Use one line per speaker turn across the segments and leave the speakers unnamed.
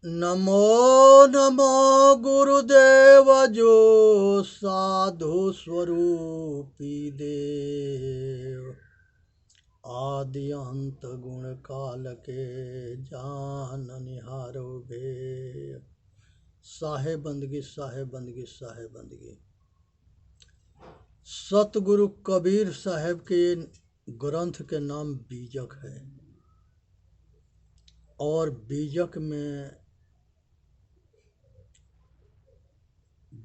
नमो नमो गुरुदेव जो साधु स्वरूपी देव, आदि अंत गुण काल के जान निहारो भेव। साहेब बंदगी साहेब बंदगी साहेब बंदगी। सतगुरु कबीर साहब के ग्रंथ के नाम बीजक है और बीजक में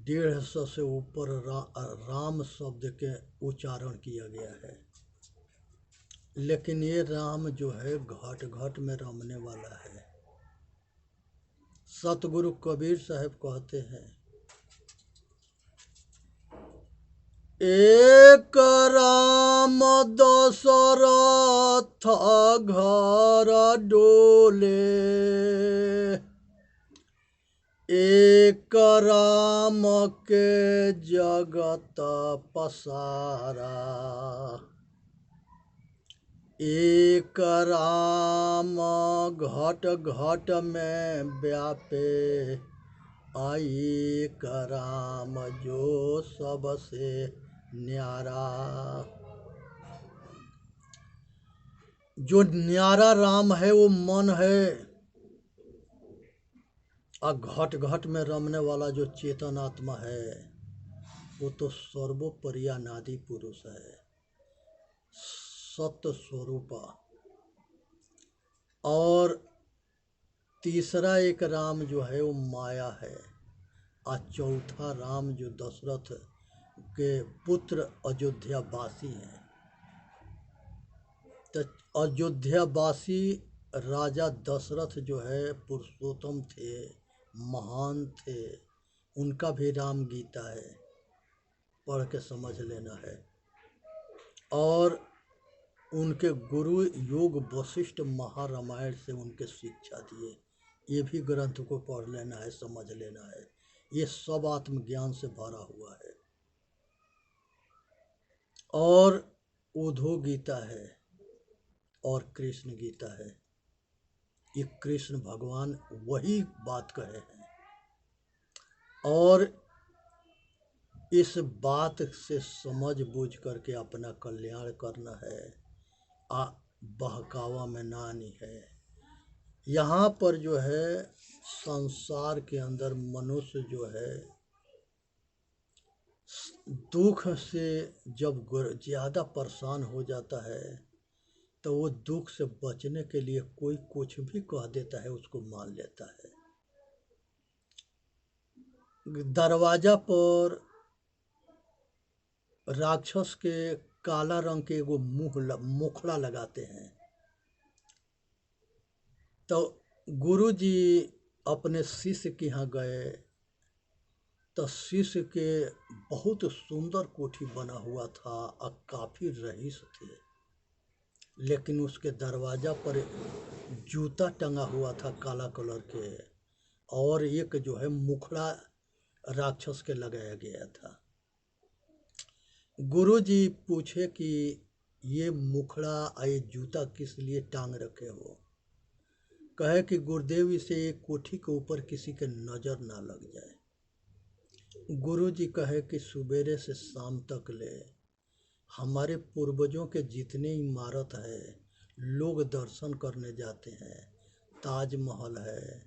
150 से ऊपर राम शब्द के उच्चारण किया गया है। लेकिन ये राम जो है घट घट में रमने वाला है। सतगुरु कबीर साहब कहते हैं, एक राम दशरथ घर डोले, एक राम के जगत पसारा, एक राम घट घट में व्यापे, एक राम जो सबसे न्यारा। जो न्यारा राम है वो मन है, और घट घट में रमने वाला जो चेतन आत्मा है वो तो सर्वोपरि अनादि पुरुष है, सत्य स्वरूपा। और तीसरा एक राम जो है वो माया है, और चौथा राम जो दशरथ के पुत्र अयोध्यावासी हैं। तो अयोध्यावासी राजा दशरथ जो है पुरुषोत्तम थे, महान थे। उनका भी राम गीता है, पढ़ के समझ लेना है। और उनके गुरु योग वशिष्ठ महारामायण से उनके शिक्षा दिए। ये भी ग्रंथ को पढ़ लेना है, समझ लेना है। ये सब आत्मज्ञान से भरा हुआ है। और उद्धव गीता है और कृष्ण गीता है। ये कृष्ण भगवान वही बात कहे हैं। और इस बात से समझ बूझ करके अपना कल्याण करना है, बहकावा में ना आनी है। यहाँ पर जो है संसार के अंदर मनुष्य जो है दुख से जब ज़्यादा परेशान हो जाता है तो वो दुख से बचने के लिए कोई कुछ भी कह देता है, उसको मान लेता है। दरवाजा पर राक्षस के काला रंग के एगो मुखड़ा लगाते हैं। तो गुरुजी अपने शिष्य के यहाँ गए तो शिष्य के बहुत सुंदर कोठी बना हुआ था और काफ़ी रईस थे। लेकिन उसके दरवाजा पर जूता टंगा हुआ था काला कलर के, और एक जो है मुखड़ा राक्षस के लगाया गया था। गुरुजी पूछे कि ये मुखड़ा ये जूता किस लिए टांग रखे हो? कहे कि गुरुदेव इसे एक कोठी के ऊपर किसी के नज़र ना लग जाए। गुरुजी कहे कि सवेरे से शाम तक ले हमारे पूर्वजों के जितने इमारत है लोग दर्शन करने जाते हैं। ताजमहल है,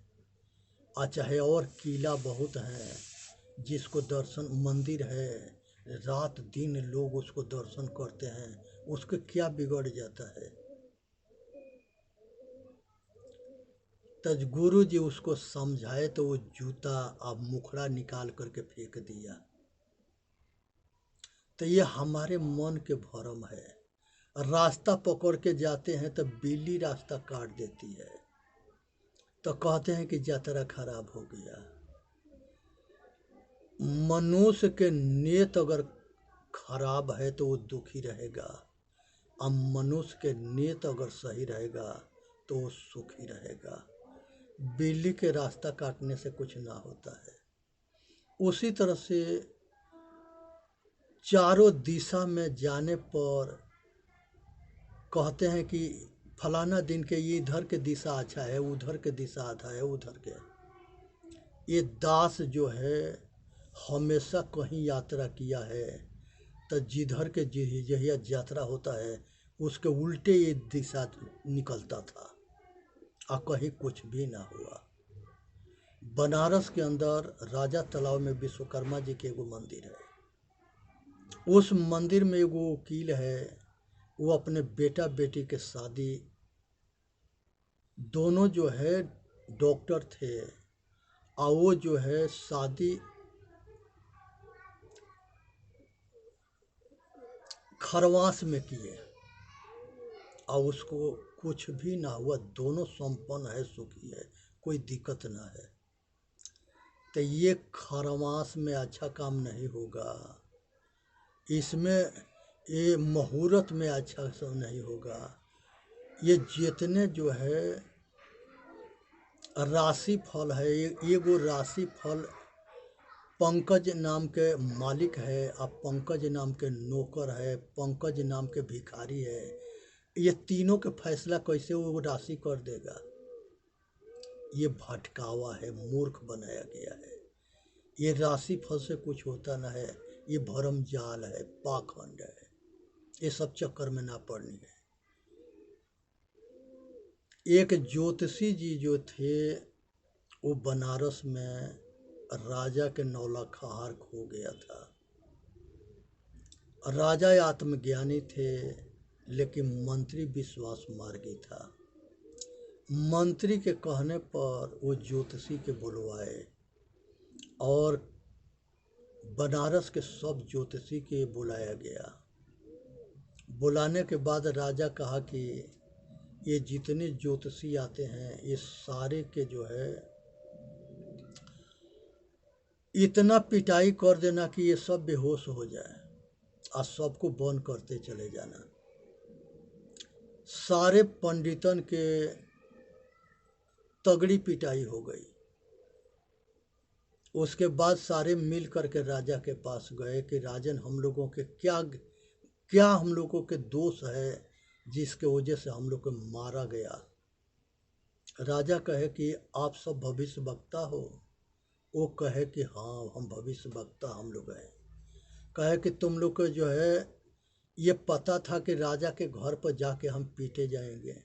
चाहे और किला बहुत है जिसको दर्शन, मंदिर है, रात दिन लोग उसको दर्शन करते हैं। उसके क्या बिगड़ जाता है? तो गुरु जी उसको समझाए तो वो जूता अब मुखड़ा निकाल करके फेंक दिया। तो ये हमारे मन के भरम है। रास्ता पकड़ के जाते हैं तो बिल्ली रास्ता काट देती है, तो कहते हैं कि यात्रा खराब हो गया। मनुष्य के नियत अगर खराब है तो वो दुखी रहेगा, और मनुष्य के नियत अगर सही रहेगा तो वो सुखी रहेगा। बिल्ली के रास्ता काटने से कुछ ना होता है। उसी तरह से चारों दिशा में जाने पर कहते हैं कि फलाना दिन के ये इधर के दिशा अच्छा है, उधर के दिशा अच्छा है, उधर के। ये दास जो है हमेशा कहीं यात्रा किया है, तो जिधर के जहिया यात्रा होता है उसके उल्टे ये दिशा निकलता था और कहीं कुछ भी ना हुआ। बनारस के अंदर राजा तालाब में विश्वकर्मा जी के एगो मंदिर है। उस मंदिर में एगो वकील है, वो अपने बेटा बेटी के शादी, दोनों जो है डॉक्टर थे, और वो जो है शादी खरवास में किए और उसको कुछ भी ना हुआ, दोनों संपन्न है, सुखी है, कोई दिक्कत ना है। तो ये खरवास में अच्छा काम नहीं होगा, इसमें ये मुहूर्त में अच्छा सब नहीं होगा। ये जितने जो है राशि फल है, एगो राशि फल पंकज नाम के मालिक है और पंकज नाम के नौकर है, पंकज नाम के भिखारी है, ये तीनों के फैसला कैसे वो राशि कर देगा? ये भटकावा है, मूर्ख बनाया गया है। ये राशि फल से कुछ होता ना है, ये भरम जाल है, पाखंड है, ये सब चक्कर में ना पड़नी है। एक ज्योतिषी जी जो थे वो बनारस में राजा के नौलखा हार खो गया था। राजा आत्मज्ञानी थे लेकिन मंत्री विश्वास मार्गी था। मंत्री के कहने पर वो ज्योतिषी के बुलवाए और बनारस के सब ज्योतिषी के बुलाया गया। बुलाने के बाद राजा कहा कि ये जितने ज्योतिषी आते हैं ये सारे के जो है इतना पिटाई कर देना कि ये सब बेहोश हो जाए और सबको बंद करते चले जाना। सारे पंडितन के तगड़ी पिटाई हो गई। उसके बाद सारे मिल करके राजा के पास गए कि राजन, हम लोगों के क्या हम लोगों के दोष है जिसके वजह से हम लोग को मारा गया। राजा कहे कि आप सब भविष्य वक्ता हो? वो कहे कि हाँ, हम भविष्य वक्ता हम लोग हैं। कहे कि तुम लोग को जो है ये पता था कि राजा के घर पर जाके हम पीटे जाएंगे?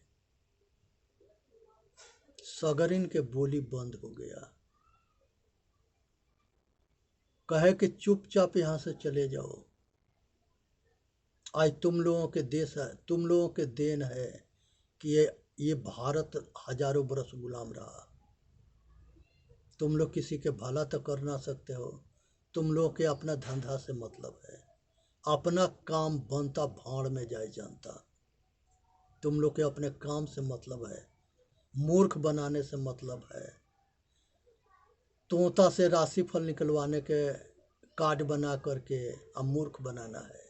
सगरिन के बोली बंद हो गया। कहे कि चुपचाप यहाँ से चले जाओ, आज तुम लोगों के देश है, तुम लोगों के देन है कि ये भारत हजारों बरस गुलाम रहा। तुम लोग किसी के भला तो कर ना सकते हो, तुम लोग के अपना धंधा से मतलब है, अपना काम बनता भाड़ में जाए जानता। तुम लोग के अपने काम से मतलब है, मूर्ख बनाने से मतलब है, तोता से राशिफल निकलवाने के कार्ड बना करके अब मूर्ख बनाना है।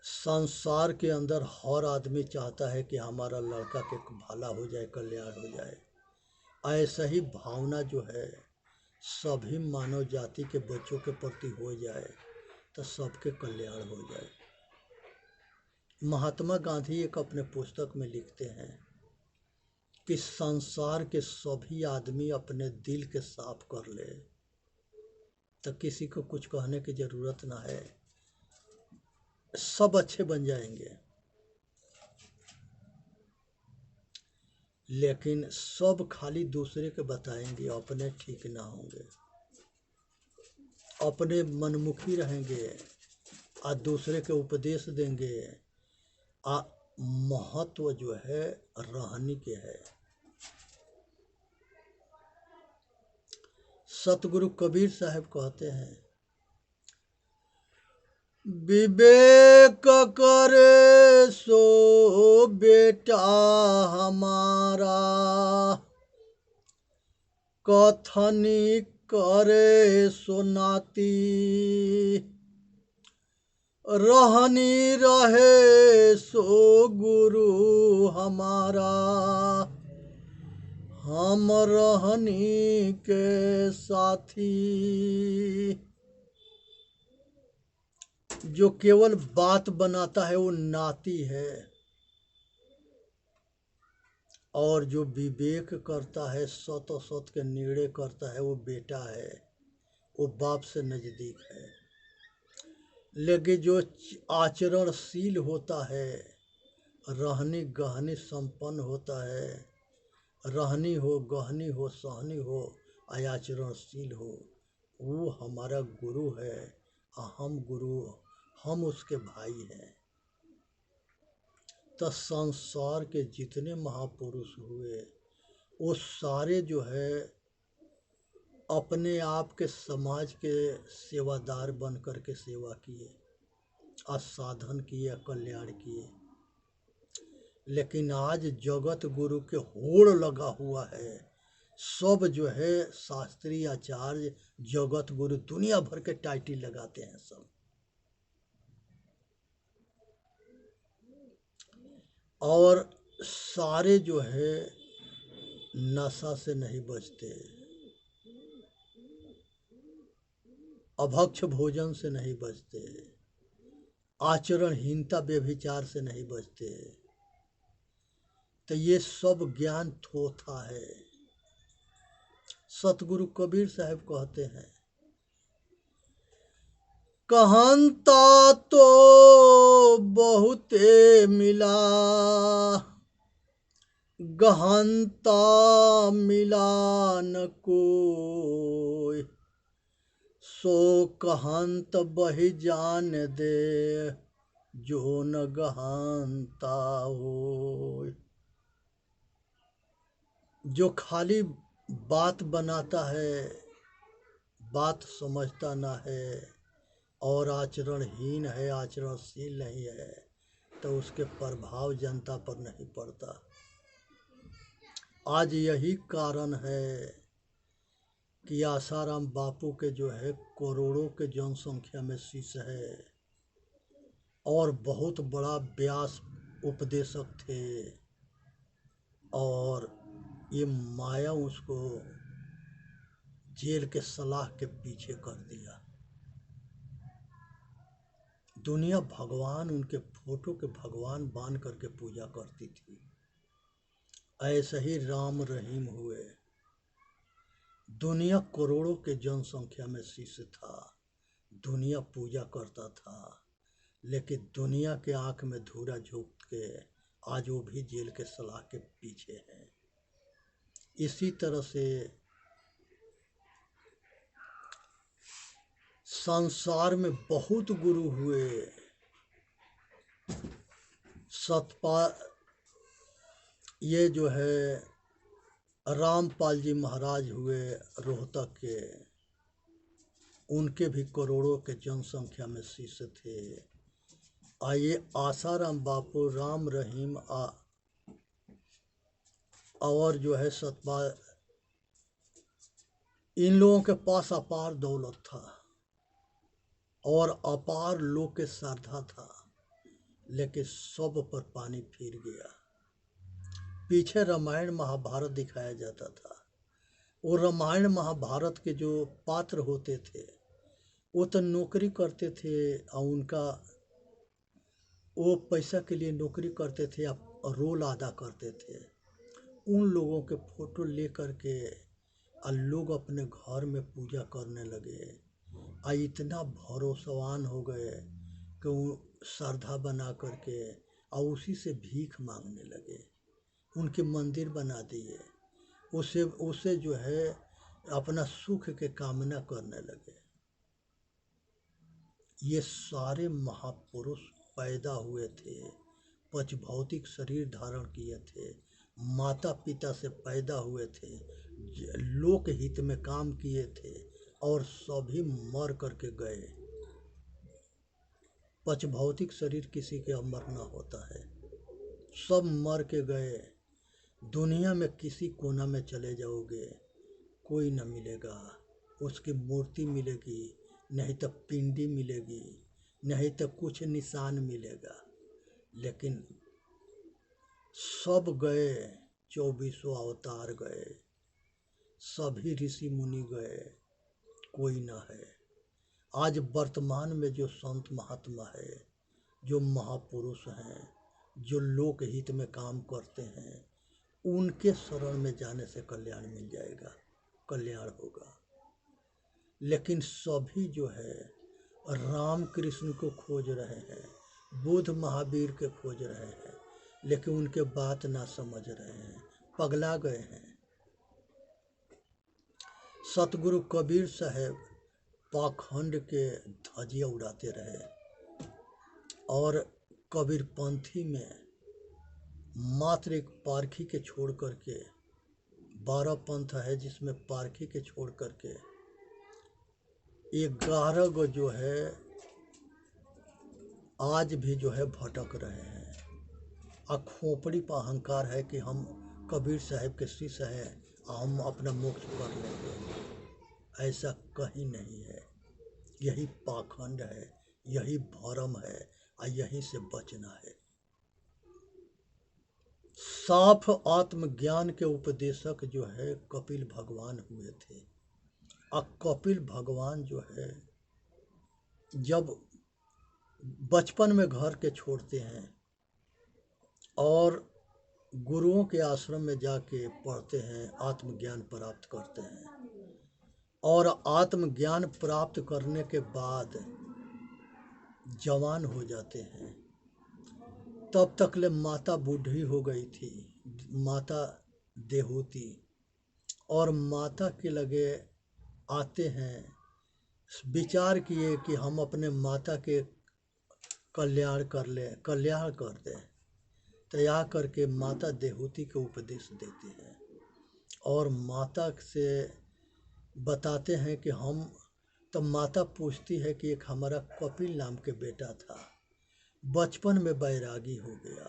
संसार के अंदर हर आदमी चाहता है कि हमारा लड़का के भला हो जाए, कल्याण हो जाए। ऐसा ही भावना जो है सभी मानव जाति के बच्चों के प्रति हो जाए तो सबके कल्याण हो जाए। महात्मा गांधी एक अपने पुस्तक में लिखते हैं कि संसार के सभी आदमी अपने दिल के साफ कर ले तो किसी को कुछ कहने की ज़रूरत ना है, सब अच्छे बन जाएंगे। लेकिन सब खाली दूसरे के बताएंगे, अपने ठीक ना होंगे, अपने मनमुखी रहेंगे और दूसरे के उपदेश देंगे। महत्व जो है रहनी के है। सतगुरु कबीर साहब कहते हैं, विवेक करे सो बेटा हमारा, कथनी करे सो नाती, रहनी रहे सो गुरु हमारा, हम रहनी के साथी। जो केवल बात बनाता है वो नाती है, और जो विवेक करता है, सत असत के निर्णय करता है, वो बेटा है, वो बाप से नज़दीक है। लेकिन जो आचरणशील होता है, रहनी गहनी संपन्न होता है, रहनी हो गहनी हो सहनी हो आचरणशील हो, वो हमारा गुरु है। हम गुरु, हम उसके भाई हैं। तो संसार के जितने महापुरुष हुए वो सारे जो है अपने आप के समाज के सेवादार बन कर के सेवा किए, साधन किए, कल्याण किए। लेकिन आज जगत गुरु के होड़ लगा हुआ है। सब जो है शास्त्री आचार्य जगत गुरु दुनिया भर के टाइटल लगाते हैं सब। और सारे जो है नशा से नहीं बचते, अभक्ष भोजन से नहीं बचते, आचरणहीनता व्यभिचार से नहीं बचते। तो ये सब ज्ञान थोथा है। सतगुरु कबीर साहब कहते हैं, कहंता तो बहुते मिला, गहनता मिला न कोई, सो कहंत बहि जान दे जो न गहनता हो। जो खाली बात बनाता है, बात समझता ना है और आचरणहीन है, आचरणशील नहीं है, तो उसके प्रभाव जनता पर नहीं पड़ता। आज यही कारण है कि आसाराम बापू के जो है करोड़ों के जनसंख्या में शिष्य है और बहुत बड़ा व्यास उपदेशक थे, और ये माया उसको जेल के सलाह के पीछे कर दिया। दुनिया भगवान, उनके फोटो के भगवान मान करके पूजा करती थी। ऐसे ही राम रहीम हुए। दुनिया करोड़ों के जनसंख्या में शिष्य था, दुनिया पूजा करता था, लेकिन दुनिया के आंख में धूरा झोंक के आज वो भी जेल के सलाह के पीछे है। इसी तरह से संसार में बहुत गुरु हुए। सतपाल, ये जो है रामपाल जी महाराज हुए रोहतक के, उनके भी करोड़ों के जनसंख्या में शिष्य थे। आइए आसाराम बापू, राम रहीम और जो है सतपाल, इन लोगों के पास अपार दौलत था और अपार लोग के श्रद्धा था, लेकिन सब पर पानी फिर गया। पीछे रामायण महाभारत दिखाया जाता था। वो रामायण महाभारत के जो पात्र होते थे वो तो नौकरी करते थे और उनका वो पैसा के लिए नौकरी करते थे, रोल अदा करते थे। उन लोगों के फोटो ले करके और लोग अपने घर में पूजा करने लगे और इतना भरोसेवान हो गए कि वो श्रद्धा बना करके और उसी से भीख मांगने लगे। उनके मंदिर बना दिए, उसे जो है अपना सुख के कामना करने लगे। ये सारे महापुरुष पैदा हुए थे, पचभौतिक शरीर धारण किए थे, माता पिता से पैदा हुए थे, लोक हित में काम किए थे और सभी मर करके गए। पचभौतिक शरीर किसी के अमर न होता है, सब मर के गए। दुनिया में किसी कोना में चले जाओगे कोई न मिलेगा, उसकी मूर्ति मिलेगी, नहीं तो पिंडी मिलेगी, नहीं तो कुछ निशान मिलेगा, लेकिन सब गए। 24 अवतार गए, सभी ऋषि मुनि गए, कोई न है। आज वर्तमान में जो संत महात्मा है, जो महापुरुष हैं, जो लोक हित में काम करते हैं, उनके शरण में जाने से कल्याण मिल जाएगा, कल्याण होगा। लेकिन सभी जो है राम कृष्ण को खोज रहे हैं, बुद्ध महावीर के खोज रहे हैं, लेकिन उनके बात ना समझ रहे हैं, पगला गए हैं। सतगुरु कबीर साहब पाखंड के धजिया उड़ाते रहे और कबीरपंथी में मात्र एक पारखी के छोड़ करके 12 पंथ है जिसमें पारखी के छोड़ करके 11 गो जो है आज भी जो है भटक रहे हैं। खोपड़ी पर अहंकार है कि हम कबीर साहब के शिष्य हैं, हम अपना मोक्ष कर लेंगे। ऐसा कहीं नहीं है। यही पाखंड है, यही भरम है और यहीं से बचना है। साफ आत्मज्ञान के उपदेशक जो है कपिल भगवान हुए थे। और कपिल भगवान जो है जब बचपन में घर के छोड़ते हैं और गुरुओं के आश्रम में जाके पढ़ते हैं, आत्मज्ञान प्राप्त करते हैं और आत्मज्ञान प्राप्त करने के बाद जवान हो जाते हैं। तब तक ले माता बूढ़ी हो गई थी, माता देहूती, और माता के लगे आते हैं, विचार किए कि हम अपने माता के कल्याण कर दें। तैयार करके माता देहूती को उपदेश देते हैं और माता से बताते हैं कि हम, तो माता पूछती है कि एक हमारा कपिल नाम के बेटा था, बचपन में बैरागी हो गया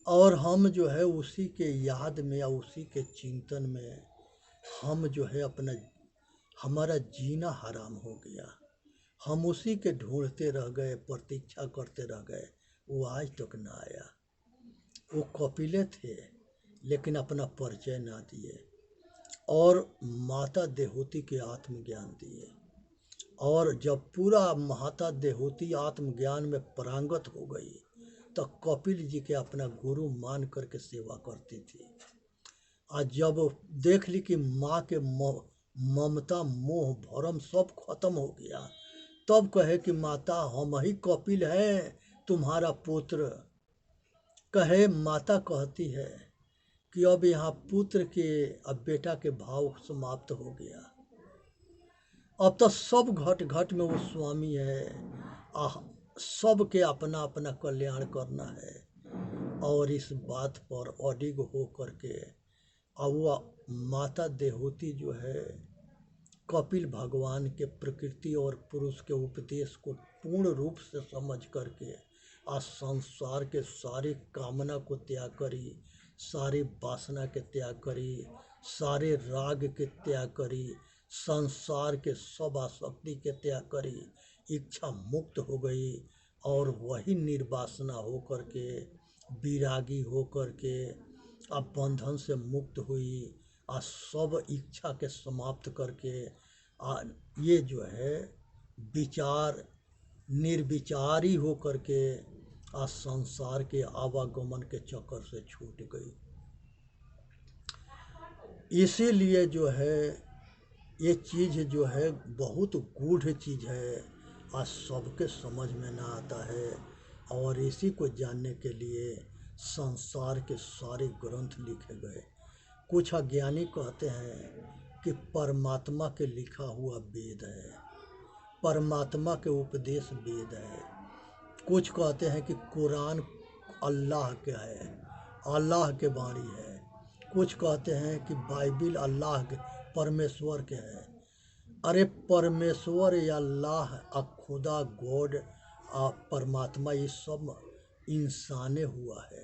और हम जो है उसी के याद में या उसी के चिंतन में हम जो है हमारा जीना हराम हो गया। हम उसी के ढूंढते रह गए, प्रतीक्षा करते रह गए, वो आज तक ना आया। वो कपिले थे लेकिन अपना परिचय ना दिए और माता देहूती के आत्मज्ञान दिए। और जब पूरा माता देहूती आत्मज्ञान में पारंगत हो गई तो कपिल जी के अपना गुरु मान करके सेवा करती थी। आज जब देख ली कि माँ के ममता मोह भरम सब खत्म हो गया, तब कहे कि माता हम ही कपिल हैं तुम्हारा पुत्र। कहे माता कहती है कि अब यहाँ पुत्र के अब बेटा के भाव समाप्त हो गया, अब तो सब घट घट में वो स्वामी है, सब के अपना अपना कल्याण करना है। और इस बात पर अडिग हो करके अब वो माता देहूती जो है कपिल भगवान के प्रकृति और पुरुष के उपदेश को पूर्ण रूप से समझ करके आज संसार के सारी कामना को त्याग करी, सारी वासना के त्याग करी, सारे राग के त्याग करी, संसार के सब आसक्ति के त्याग करी, इच्छा मुक्त हो गई और वही निर्वासना हो करके, विरागी हो करके अब बंधन से मुक्त हुई। आज सब इच्छा के समाप्त करके ये जो है विचार निर्विचारी हो करके आज संसार के आवागमन के चक्कर से छूट गई। इसीलिए जो है ये चीज़ जो है बहुत गूढ़ चीज़ है, आज सबके समझ में ना आता है। और इसी को जानने के लिए संसार के सारे ग्रंथ लिखे गए। कुछ अज्ञानी कहते हैं कि परमात्मा के लिखा हुआ वेद है, परमात्मा के उपदेश वेद है। कुछ कहते हैं कि कुरान अल्लाह का है, अल्लाह के वाणी है। कुछ कहते हैं कि बाइबिल अल्लाह के परमेश्वर के है। अरे परमेश्वर या अल्लाह खुदा गॉड परमात्मा ये सब इंसाने हुआ है,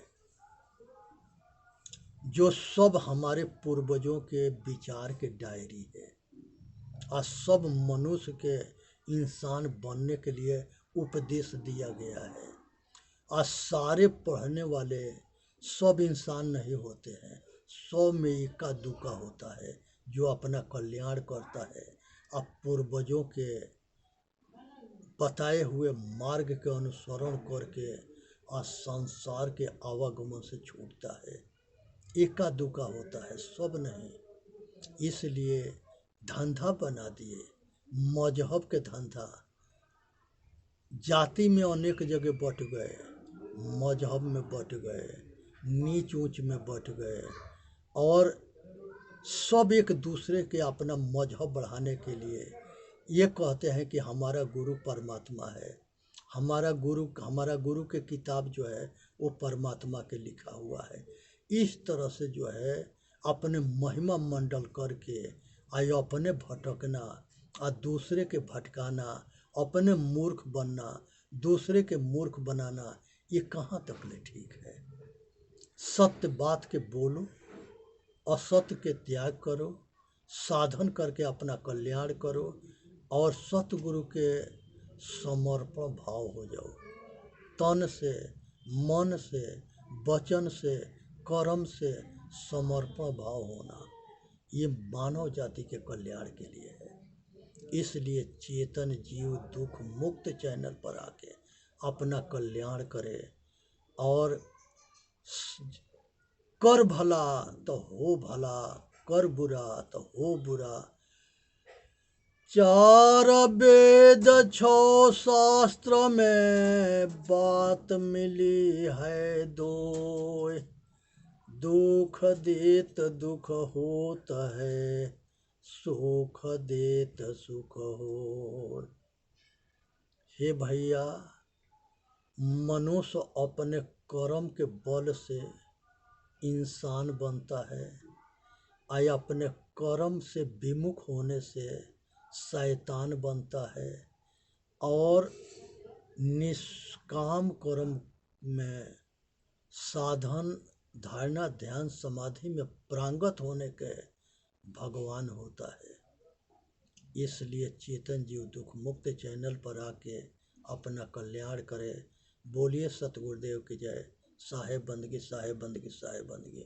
जो सब हमारे पूर्वजों के विचार के डायरी है। और सब मनुष्य के इंसान बनने के लिए उपदेश दिया गया है। और सारे पढ़ने वाले सब इंसान नहीं होते हैं, 100 में इक्का दुक्का होता है जो अपना कल्याण करता है, अब पूर्वजों के बताए हुए मार्ग के अनुसरण करके और संसार के आवागमन से छूटता है। एका दुका होता है, सब नहीं। इसलिए धंधा बना दिए, मजहब के धंधा। जाति में अनेक जगह बट गए, मजहब में बट गए, नीच ऊंच में बट गए, और सब एक दूसरे के अपना मजहब बढ़ाने के लिए ये कहते हैं कि हमारा गुरु परमात्मा है, हमारा गुरु के किताब जो है वो परमात्मा के लिखा हुआ है। इस तरह से जो है अपने महिमा मंडल करके आयो अपने भटकना और दूसरे के भटकाना, अपने मूर्ख बनना, दूसरे के मूर्ख बनाना, ये कहाँ तक ले ठीक है। सत्य बात के बोलो, असत्य के त्याग करो, साधन करके अपना कल्याण करो और सतगुरु के समर्पण भाव हो जाओ। तन से, मन से, वचन से, कर्म से समर्पण भाव होना, ये मानव जाति के कल्याण के लिए है। इसलिए चेतन जीव दुख मुक्त चैनल पर आके अपना कल्याण करे और कर भला तो हो भला, कर बुरा तो हो बुरा। चार वेद छो शास्त्र में बात मिली है दो, दुख देत दुख होत है, सुख देत सुख हो। हे भैया, मनुष्य अपने कर्म के बल से इंसान बनता है, आय अपने कर्म से विमुख होने से शैतान बनता है, और निष्काम कर्म में साधन धारणा ध्यान समाधि में प्रांगत होने के भगवान होता है। इसलिए चेतन जीव दुख मुक्त चैनल पर आके अपना कल्याण करे। बोलिए सतगुरुदेव की जय। साहेब बंदगी, साहेब बंदगी, साहेब बंदगी।